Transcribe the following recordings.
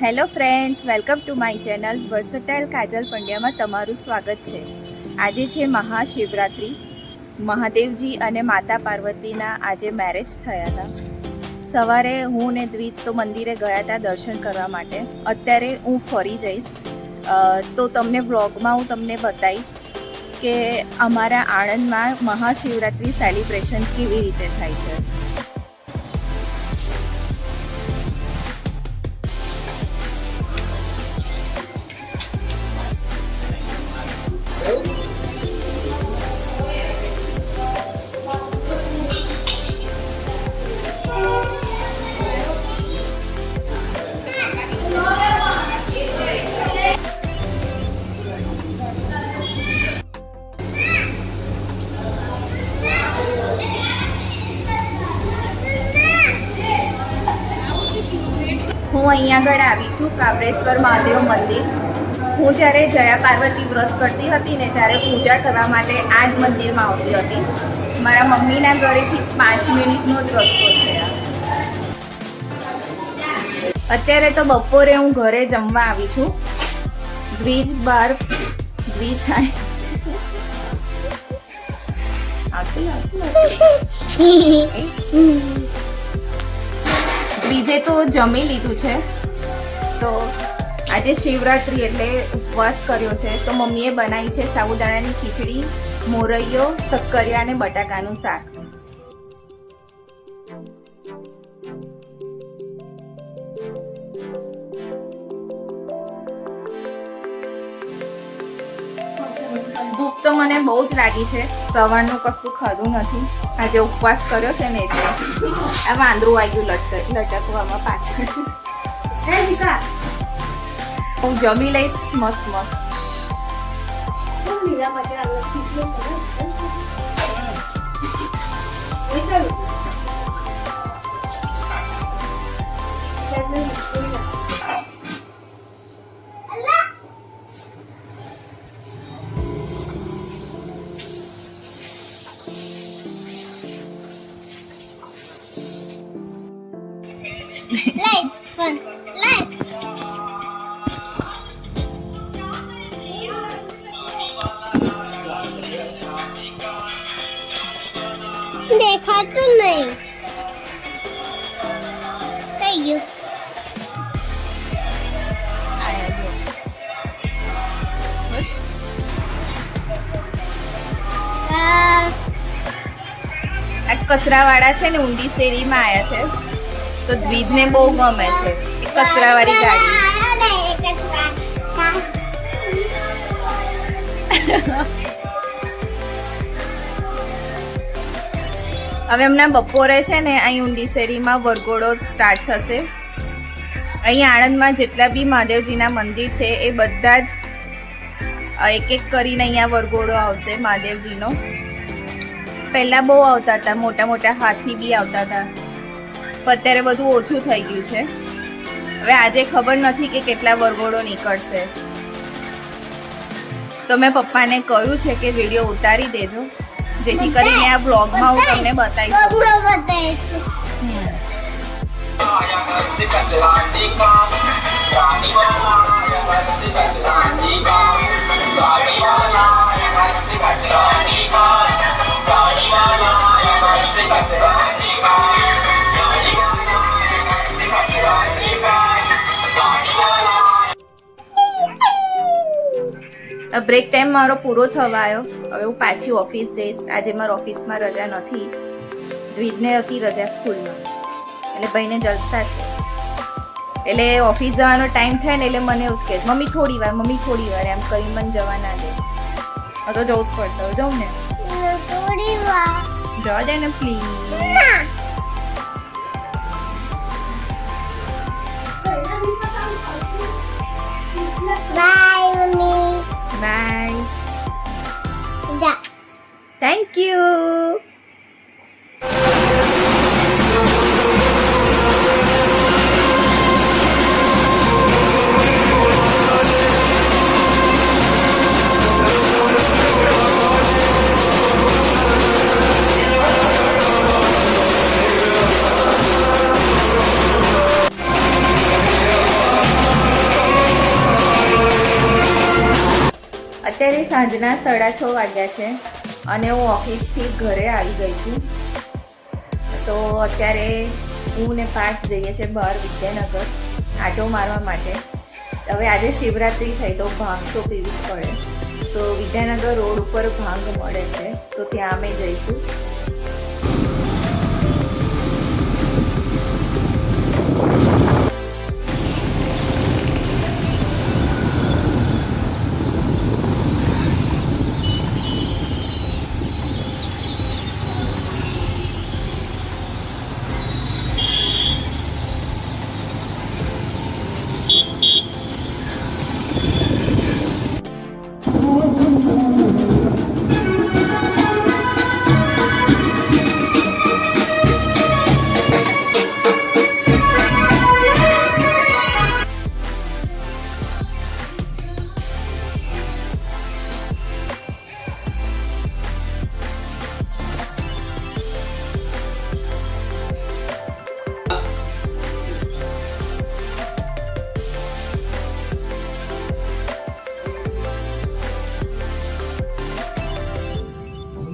Hello friends, welcome to my channel versatile Kajal પંડ્યામાં તમારું સ્વાગત છે. આજે છે મહાશિવરાત્રિ. મહાદેવજી અને માતા પાર્વતીના આજે મેરેજ થયા હતા. સવારે હું ને દ્વિજ તો મંદિરે ગયા હતા દર્શન કરવા માટે. અત્યારે હું ફરી જઈશ તો તમને બ્લોગમાં હું તમને બતાવીશ કે અમારા આણંદમાં મહાશિવરાત્રિ સેલિબ્રેશન કેવી રીતે થાય છે. હું અહીંયા આગળ આવી છું કાબરેશ્વર મહાદેવ મંદિર. હું જ્યારે જયા પાર્વતી વ્રત કરતી હતી ને ત્યારે પૂજા કરવા માટે આ જ મંદિરમાં આવતી હતી. મારા મમ્મીના ઘરેથી 5 મિનિટનો જ રસ્તો છે. અત્યારે તો બપોરે હું ઘરે જમવા આવી છું. દ્વિજ દ્વિજે તો જમી લીધું છે. તો આજે શિવરાત્રી એટલે ઉપવાસ કર્યો છે. તો મમ્મીએ બનાવી છે સાબુદાણાની ખીચડી, મોરૈયો, શક્કરિયા અને બટાકાનું શાક. ભૂખ તો મને બહુ જ લાગી છે. સવારનું કશું ખાધું નથી. આજે ઉપવાસ કર્યો છે ને એટલે આ વાંદરું આવી ગયું લટકવામાં પાછળ. હું જમી લઈશ મસ્ત મસ્ત. Light, fun, light. દેખાતું નહીં. થઈ ગયું. બસ આ કચરાવાળા છે ને ઊંડી શેરીમાં આવ્યા છે. તો દ્વિજને બહુ ગમે છે એ કચરાવાળી ગાડી. હવે હમણાં બપોરે છે ને અહીં ઊંડી શેરીમાં વરઘોડો સ્ટાર્ટ થશે. અહીં આણંદમાં જેટલા બી મહાદેવજીના મંદિર છે એ બધા જ એક એક કરીને અહીંયા વરઘોડો આવશે મહાદેવજીનો. પહેલાં બહુ આવતા હતા, મોટા મોટા હાથી બી આવતા હતા. અત્યારે બધું ઓછું થઈ ગયું છે. હવે આજે ખબર નથી કે કેટલા વરઘોડો નીકળશે. તો મેં પપ્પાને કહ્યું છે કે વિડીયો ઉતારી દેજો જેથી કરીને આ બ્લોગમાં હું તમને બતાવી બ્રેક ટાઈમ મારો પૂરો થવા આવ્યો. હવે હું પાછી ઓફિસ જઈશ. આજે મારા ઓફિસમાં રજા નથી. દ્વિજને હતી રજા સ્કૂલમાં એટલે ભાઈને જલસા છે. એટલે ઓફિસ જવાનો ટાઈમ થાય ને એટલે મને એવું જ કહે મમ્મી થોડી વાર એમ કરી મને જવા ના દે. હવે તો જવું જ પડશે. હવે જવું ને થોડી વાર જવા દે ને પ્લીઝ. Bye mummy. બાય. જા. Thank you. સાંજના 6:30 વાગ્યા છે અને હું ઓફિસથી ઘરે આવી ગઈ છું. તો અત્યારે હું ને પાર્થ જઈએ છીએ બહાર વિદ્યાનગર આટો મારવા માટે. હવે આજે શિવરાત્રી થઈ તો ભાંગ તો પીવી જ પડે. તો વિદ્યાનગર રોડ ઉપર ભાંગ મળે છે તો ત્યાં અમે જઈશું.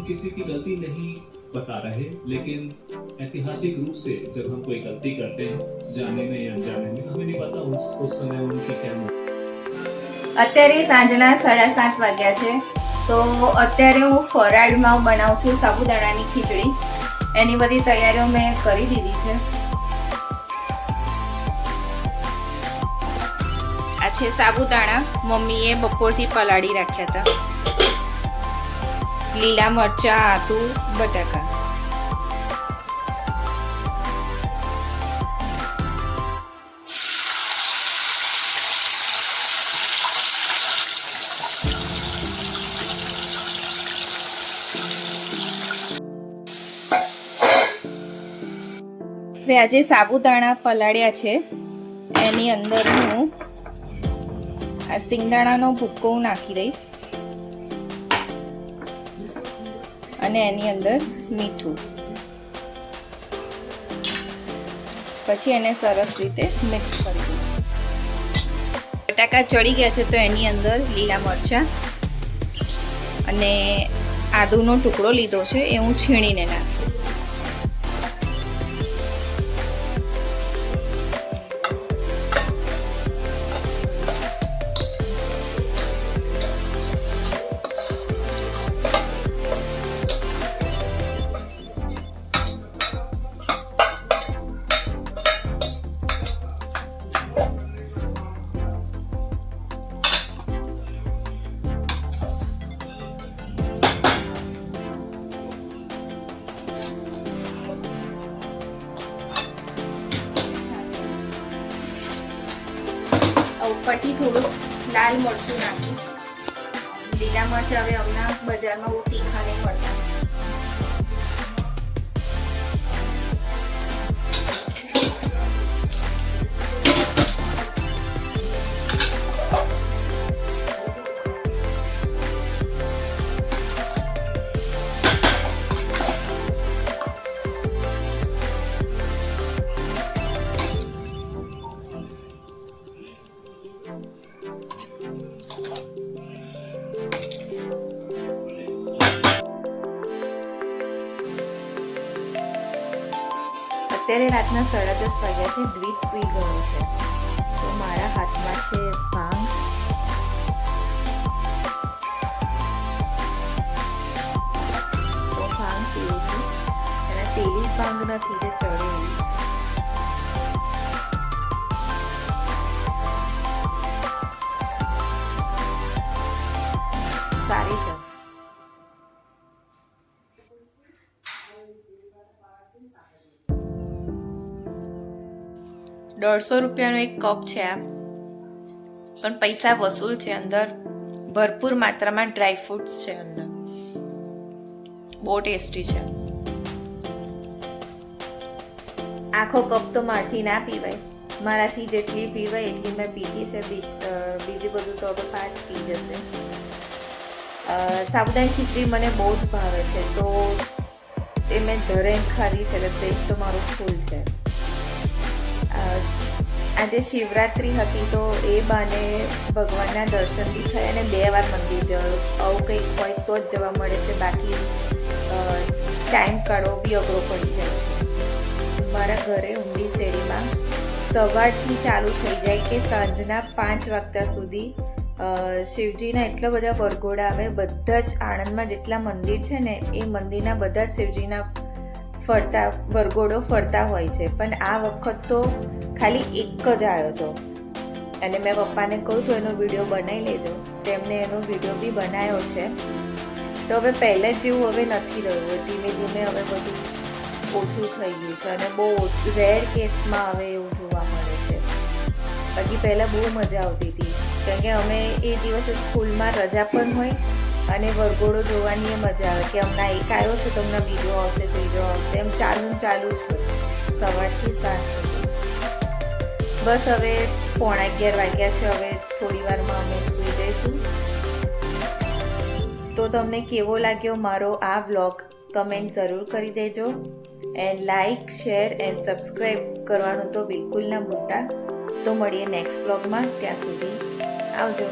किसी की गलती नहीं बता रहे, लेकिन ऐतिहासिक रूप से जब हम कोई गलती करते हैं जाने में या अनजाने में, हमें नहीं पता उस समय उनकी क्या અત્યારે સાંજના 7:30 વાગ્યા છે. તો અત્યારે હું ફરાળમાં બનાવું છું સાબુદાણાની ખીચડી. એની બધી તૈયારીઓ મેં કરી દીધી છે. આ છે સાબુદાણા, મમ્મીએ બપોરથી પલાળી રાખ્યા હતા. લીલા મરચા, આદુ, બટાકા. હવે આજે સાબુદાણા પલાળ્યા છે એની અંદર હું આ સિંગદાણાનો ભૂક્કો નાખી દઈશ અને એની અંદર મીઠું. પછી એને સરસ રીતે મિક્સ કરી દઈશું. બટાકા ચડી ગયા છે તો એની અંદર લીલા મરચાં અને આદુનો ટુકડો લીધો છે એ હું છીણીને નાખીશ. ઉપરથી થોડું લાલ મરચું નાખીશ. લીલા મરચાં હવે હમણાં બજારમાં બહુ તીખા નહીં મળતા. અત્યારે રાતના 10:30 વાગ્યા છે. દ્વિજ સૂઈ ગયો છે તો મારા હાથમાં છે ભાંગ. તો ભાંગ પીવું છું. એના તેલી ભાંગ નથી જે ચડે એવી. સારી છે. ₹150 એક કપ છે આ, પણ પૈસા વસૂલ છે. અંદર ભરપૂર માત્રામાં ડ્રાય ફ્રૂટ્સ છે અંદર. બહુ ટેસ્ટી છે. આખો કપ તો મારથી ના પીવાય. મારાથી જેટલી પીવાય એટલી મેં પીધી છે. બીજું બધું તો હવે પાછ પી જશે. સાબુદાણાની ખીચડી મને બહુ જ ભાવે છે તો તે મેં ઘરે ખાધી છે એટલે પેટ તો મારું ફૂલ છે. આજે શિવરાત્રિ હતી તો એ બાને ભગવાનના દર્શન બી થયા અને 2 વાર મંદિર જવાનું. આવું કંઈક હોય તો જ જવા મળે છે, બાકી ટાઈમ કાઢવો બી અઘરો પડી જાય છે. મારા ઘરે ઊંડી શેરીમાં સવારથી ચાલુ થઈ જાય કે સાંજના 5 વાગ્યા સુધી શિવજીના એટલા બધા વરઘોડા આવે. બધા જ આણંદમાં જેટલા મંદિર છે ને એ મંદિરના બધા જ શિવજીના વરઘોડો ફરતા હોય છે. પણ આ વખત તો ખાલી એક જ આવ્યો હતો અને મેં પપ્પાને કહું તો એનો વિડીયો બનાવી લેજો. તેમને એનો વિડીયો બી બનાવ્યો છે. તો હવે પહેલાં જેવું હવે નથી રહ્યું. ધીમે ધીમે હવે બધું ઓછું થઈ ગયું છે અને બહુ રેર કેસમાં હવે એવું જોવા મળે છે. બાકી પહેલાં બહુ મજા આવતી હતી, કેમ કે અમે એ દિવસે સ્કૂલમાં રજા પણ હોય અને વરઘોડો જોવાની એ મજા આવે કે હમણાં એક આવ્યો છે તો હમણાં બીજો આવશે, ત્રીજો આવશે, એમ ચાલુ જ હોય સવારથી સાંજ સુધી. બસ હવે 11:15 વાગ્યા છે. હવે થોડી વારમાં અમે સૂઈ જઈશું. તો તમને કેવો લાગ્યો મારો આ વ્લોગ કમેન્ટ જરૂર કરી દેજો. And like, share and subscribe કરવાનું તો બિલકુલ ના ભૂલતા. તો મળીએ નેક્સ્ટ વ્લોગમાં. ત્યાં સુધી આવજો.